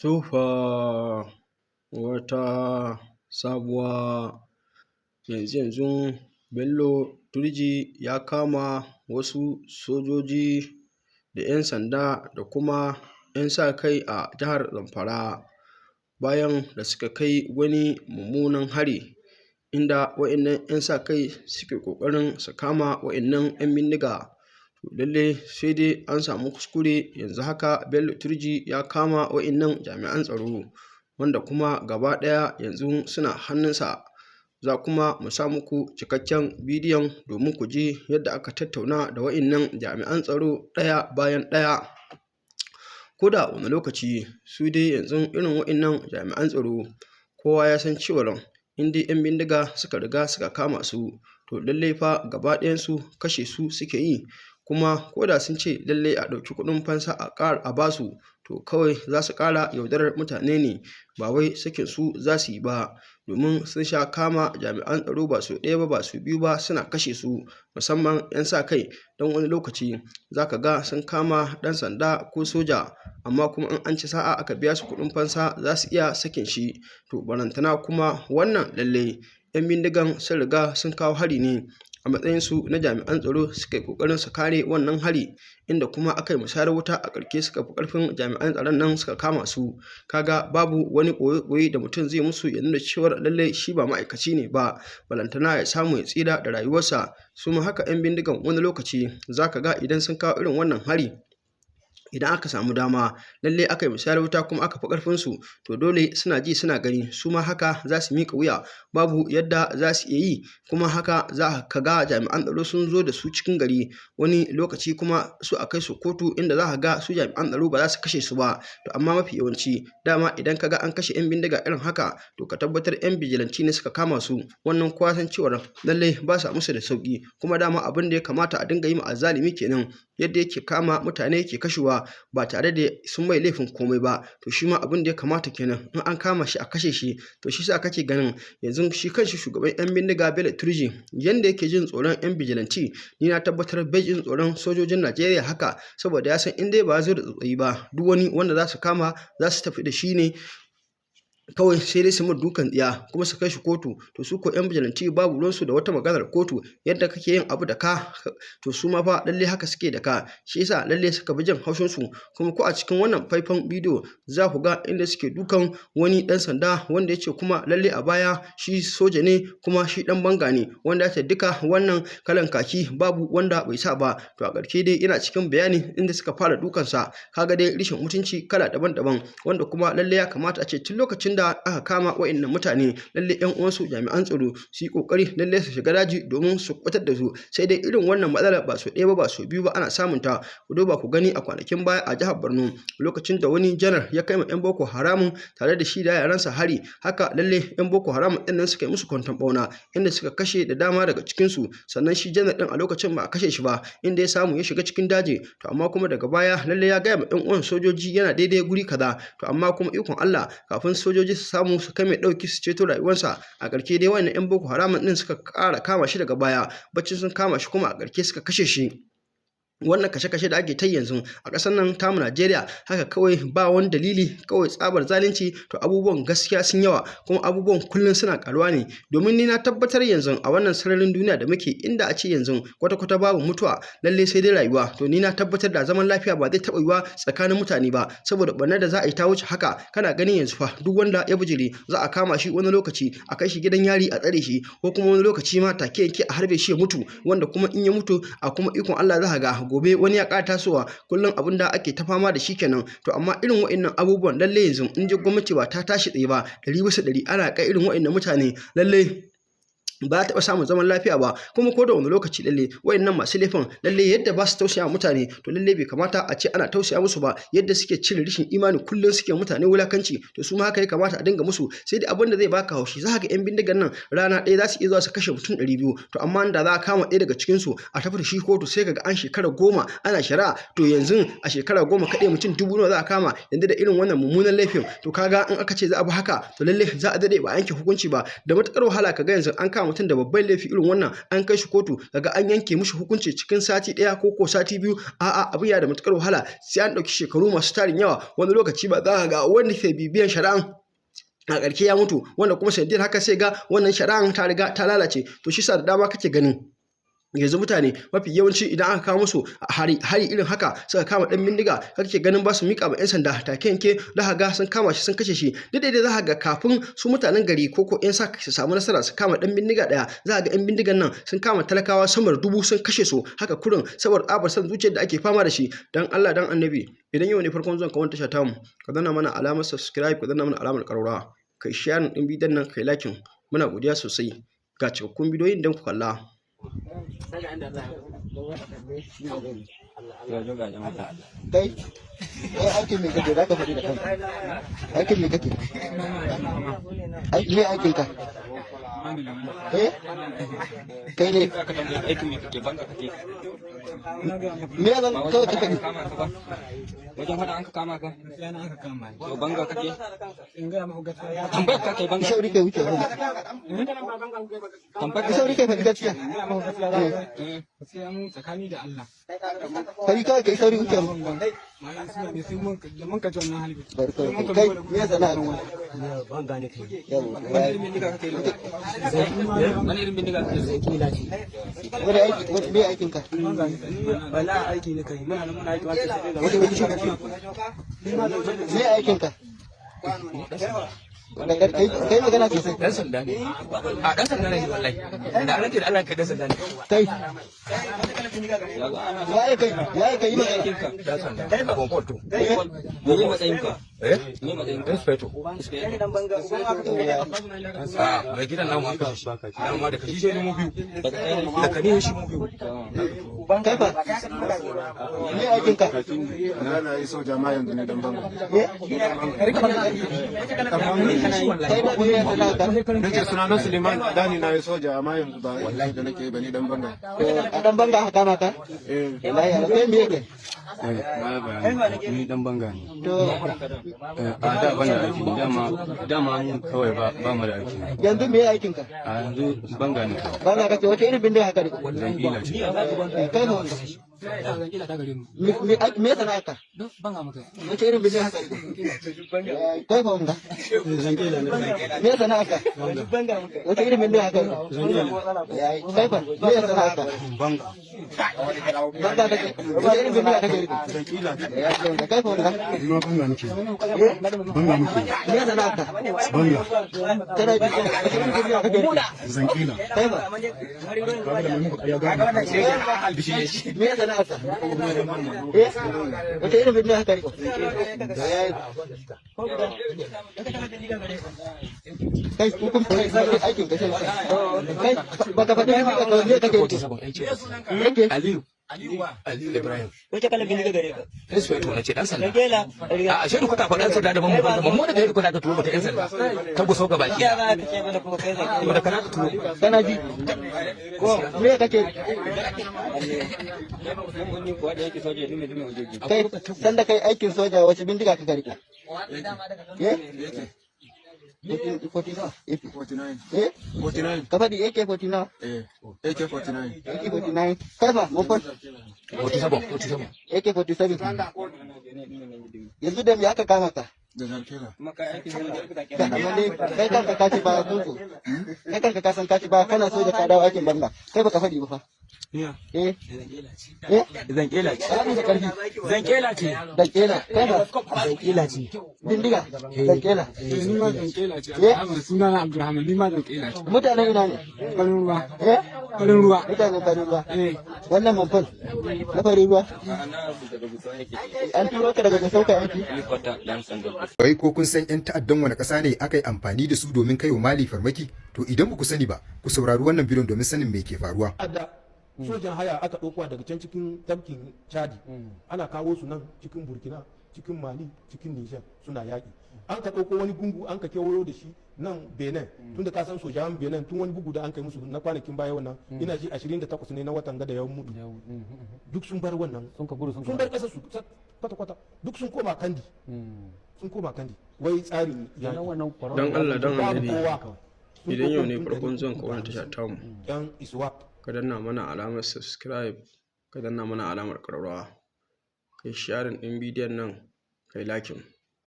Tufa wata sabuwa yanzu Bello Turji ya kama wasu sojoji da 'yan sanda da kuma 'yan sa-kai a jihar Zamfara bayan da suka kai wani mummunan hari, inda waɗannan 'yan sa-kai suke ƙoƙarin su kama waɗannan 'yan bindiga. Lallai sai dai an samu kuskure, yanzu haka Bello Turji ya kama waɗannan jami'an tsaro, wanda kuma gaba ɗaya yanzu suna hannunsa. Za kuma mu sa muku cikakken bidiyon domin ku ji yadda aka tattauna da waɗannan jami'an tsaro ɗaya bayan ɗaya. Ko da wani lokaci su dai yanzu irin waɗannan jami'an tsaro, kowa ya san cewar in dai 'yan bindiga suka riga suka kama su, to lallai fa gaba ɗayansu kashe su suke yi. Kuma ko da sun ce lallai a ɗauki kuɗin fansa a basu, to kawai za su ƙara yaudarar mutane ne, ba wai sakin su za su yi ba, domin sun sha kama jami'an tsaro ba sau ɗaya ba, ba sau biyu ba, suna kashe su, musamman 'yan sa-kai. Don wani lokaci za ka ga sun kama ɗan sanda ko soja, amma kuma in an ci sa'a aka biya su kuɗin fansa, za su iya sakin shi. To barantana kuma wannan, lallai 'yan bindigan sun riga sun kawo hari ne a matsayinsu na jami'an tsaro, suka yi ƙoƙarin su kare wannan hari, inda kuma aka yi musayar wuta a ƙarshe suka fi ƙarfin jami'an tsaron nan suka kama su. Kaga babu wani ɓoye-ɓoye da mutum zai musu ya nuna cewar lallai shi ba ma'aikaci ne ba, balantana ya samu ya tsira da rayuwarsa. Su ma haka 'yan bindigan wani lokaci za ka ga idan sun kawo irin wannan hari, idan aka samu dama lallai aka yi musayar wuta kuma aka fi ƙarfinsu, to dole suna ji suna gani, su ma haka za su miƙa wuya, babu yadda za su iya yi. Kuma haka za ka ga jami'an tsaro sun zo da su cikin gari, wani lokaci kuma su a kai su kotu, inda za ka ga su jami'an tsaro ba za su kashe su ba. To amma mafi yawanci dama idan ka ga an kashe 'yan bindiga irin haka, to ka tabbatar 'yan bijilanci ne suka kama su. Wannan kowa san cewar lallai ba sa musu da sauƙi, kuma dama abin da ya kamata a dinga yi ma azzalumi kenan, yadda yake kama mutane yake kashewa ba tare da sun mai laifin komai ba. To shi ma abin da ya kamata kenan, in an kama shi a kashe shi. To shi sa kake ganin yanzu shi kanshi shugaban 'yan bindiga Bello Turji, yanda yake jin tsoron 'yan bijilanci, ni na tabbatar bai jin tsoron sojojin Najeriya haka, saboda ya san in dai ba zo da tsautsayi ba, duk wani wanda za su kama za su tafi da shi ne kawai, sai dai su mu dukan tsiya kuma su kai shi kotu. To su ko 'yan bijilanci babu ruwansu da wata maganar kotu, yadda kake yin abu da ka, to su ma fa lallai haka suke da ka. Shi yasa lallai suka bi jin haushinsu. Kuma ko a cikin wannan faifan bidiyo za ku ga inda suke dukan wani ɗan sanda, wanda ya ce kuma lallai a baya shi soja ne kuma shi ɗan banga ne, wanda ya ce duka wannan kalan kaki babu wanda bai sa ba. To a ƙarshe dai ina cikin bayani inda suka fara dukansa, kaga dai rishin mutunci kala daban-daban, wanda kuma lallai ya kamata a ce tun lokacin da aka kama waɗannan mutane, lallai 'yan uwansu jami'an tsaro su yi ƙoƙari lallai su shiga daji domin su kuɓutar da su. Sai dai irin wannan matsala ba sau ɗaya ba, ba sau biyu ba ana samun ta. Ku duba ku gani a kwanakin baya a jihar Borno, lokacin da wani janar ya kai ma 'yan Boko Haramun tare da shi da yaransa hari, haka lallai 'yan Boko Haram ɗin nan suka yi musu kwanton ɓauna, inda suka kashe da dama daga cikinsu. Sannan shi janar ɗin a lokacin ba a kashe shi ba, inda ya samu ya shiga cikin daji. To amma kuma daga baya lallai ya gaya ma 'yan uwan sojoji yana daidai guri kaza. To amma kuma ikon Allah, kafin sojoji su samu su kai mai ɗauki su ceto rayuwarsa, a ƙarshe dai wannan 'yan Boko Haram ɗin suka ƙara kama shi daga baya. Baccin sun kama shi kuma a ƙarshe suka kashe shi. Wannan kashe-kashe da ake ta yanzu a ƙasar nan tamu Najeriya, haka kawai ba wani dalili, kawai tsabar zalunci. To abubuwan gaskiya sun yawa, kuma abubuwan kullum suna ƙaruwa ne, domin ni na tabbatar yanzu a wannan sararin duniya da muke, inda a ce yanzu kwata-kwata babu mutuwa, lallai sai dai rayuwa. To ni na tabbatar da zaman lafiya ba zai taɓa yiwuwa tsakanin mutane ba, saboda ɓarnar da za a yi ta wuce haka. Kana ganin yanzu fa duk wanda ya bijire za a kama shi, wani lokaci a kai shi gidan yari a tsare shi, ko kuma wani lokaci ma take yanke a harbe shi ya mutu, wanda kuma in ya mutu a kuma ikon Allah za ka ga gobe wani ya ƙara tasowa. Kullum abin da ake ta fama da shi kenan. To amma irin waɗannan abubuwan lallai yanzu in ji gwamnati ba ta tashi tsaye ba 100% ana kai irin waɗannan mutane, lallai ba ta taɓa samun zaman lafiya ba. Kuma ko da wani lokaci lallai waɗannan masu laifin, lallai yadda ba su tausaya mutane, to lallai bai kamata a ce ana tausaya musu ba. Yadda suke cire rishin imani kullum suke mutane wulakanci, to su ma haka ya kamata a dinga musu. Sai dai abin da zai baka haushi, za ka ga 'yan bindigan nan rana ɗaya za su iya zuwa su kashe mutum 200. To amma da za a kama ɗaya daga cikinsu a tafi da shi kotu, sai ka ga an shekara 10 ana shari'a. To yanzu a shekara 10 kaɗai mutum 1000 nawa za a kama, yanzu da irin wannan mummunan laifin. To kaga in aka ce za a bi haka, to lallai za a daɗe ba a yanke hukunci ba. Da matuƙar wahala ka ga yanzu an kama mutum da babban laifi irin wannan an kai shi kotu kaga an yanke mishi hukunci cikin sati ɗaya ko sati biyu, a'a abin ya da matukar wahala sai an ɗauki shekaru masu tarin yawa, wani lokaci ba za ka ga wanda ke bibiyan shari'an a ƙarshe ya mutu, wanda kuma sanadiyar haka sai ga wannan shari'an ta riga ta lalace. To shi sa da dama kake ganin yanzu mutane mafi yawanci idan aka kawo musu hari irin haka suka kama dan bindiga kake ganin ba su mika ma yan sanda take yanke, za ga sun kama shi sun kashe shi. Duk da za ga kafin su mutanen gari ko yan sa su samu nasara su kama dan bindiga daya, za ga yan bindigan nan sun kama talakawa sama da 1000 sun kashe su haka kurin saboda tsabar san zuciyar da ake fama da shi. Dan Allah dan Annabi, idan yau ne farkon zuwan ka wannan tasha tamu, ka danna mana alamar subscribe, ka danna mana alamar ƙararrawa, kai share din bidiyon nan, kai like, muna godiya sosai. Ga cikakkun bidiyoyin dan ku kalla. Kai, aikin me kake za ka faɗi da kanka? Aikin me kake? Me aikin ka? Kai ne? Me ya zan kawai ka faɗi? Wajen faɗa an ka kama ka? To banga kake? Sauri kai wuce wani. Sauri kai faɗi gaskiya. Tsakani da Allah. Kai kawai kai sauri wuce wani. Kai, me ya sana'a? Wani irin bindiga kake? Wani aiki, me aikin ka? Wala aiki ne kai. Muna aiki Me aikin ka? Kai magana sosai. Dan sanda ne. A dan sanda ne wallahi. Da nake da Allah kai dan sanda ne. Kai. Waye kai yi magana. Dan sanda. Kai ba gonfoto. Me matsayin ka? Me matsayin ka? Inspector. Mai gidan namu aka shi. Dan ma da kashi shi mu biyu. Da kani shi mu biyu. Kai fa. Me aikin ka? Na yi soja ma yanzu ne dan banga. Kai ba me ya sana'a ka? Nace sunana Suleiman Dani, na yi soja amma yanzu ba wallahi da nake bani dan banga. A dan banga aka kama ka? Wallahi kai me yake? Ni dan banga ne. To A da bana aiki dama mun kawai ba mu da aiki. yanzu me aikin ka? A yanzu banga ne. Banga kake wace irin bindiga haka ne? Zan ila ce. Kai fa. Me ya sana'a ka? Wace irin bindiga haka ne? Kai fa wanda? Me ya sana'a ka? Wace irin bindiga haka ne? Kai fa. Me ya sana'a ka? Banga. Banga kake. Wace irin bindiga kake? Kai fa wanda? Ina banga nake. Banga nake. Me ya sana'a ka? Banga. Kana ji wace irin bindiga kake? Zan kila. Kai fa. Kaga da mun ya ga. Me ya sana'a ka? Wace irin bindiga haka ne? Kai hukum kai aikin ka sai kai baka faɗi bindiga ka ne kake Aliyu Ibrahim. Wace kalan bindiga gare ka? Inspector na ce dan sanda. A ashe kuka faɗa sanda da ban mu da kai kuka ka turo baka yan sanda. Ka guso ga baki. Da kana ka turo. kana ji ko me kake kai sanda kai aikin soja wace bindiga ka rike AK-49. Eh? 49. Ka faɗi AK-49. AK-49. AK-49. Kai fa, mafon. 47. AK-47. Yanzu da me aka kama ka? Da zan kila. Amma ne kai kanka ka ci ba kunku. Kai kanka ka san ka ci ba kana so da ka dawo aikin banga. Kai baka faɗi ba fa. Eh? Zan kela ce. Ana da karfi. Zan kela ce. Dan kela. Kai fa. Zan kela ce. Bindiga. Dan kela. Ni ma zan kela ce. Eh? Suna na Abdulrahman, ni ma zan kela ce. Mutanen ina ne? Farin ruwa. Eh? Farin ruwa. Mutanen farin ruwa. Wannan mafon. Na farin ruwa. An turo ka daga sauka yanki. Wai ko kun san 'yan ta'addan wani ƙasa ne aka yi amfani da su domin kai wa Mali farmaki? To idan ba ku sani ba, ku saurari wannan bidiyon domin sanin me ke faruwa. Sojan haya aka ɗauko daga can cikin tafkin Chadi, ana kawo su nan cikin Burkina, cikin Mali, cikin Niger suna yaƙi. An ka ɗauko wani gungu an ka kewayo da shi nan Benin, tun da ka san sojan Benin tun wani bugu da an kai musu na kwanakin baya wannan, ina ji 28 ne na watan gada ya mutu. Duk sun bar wannan, sun bar ƙasar su kwata-kwata, duk sun koma kandi. Sun koma kandi, wai tsarin yaƙi. Don Allah don Annabi. Idan yau ne farkon zuwan ka wannan tasha tamu, yan iswap ka danna mana alamar subscribe, ka danna mana alamar ƙararrawa, kai sharing ɗin bidiyon nan, kai lakin.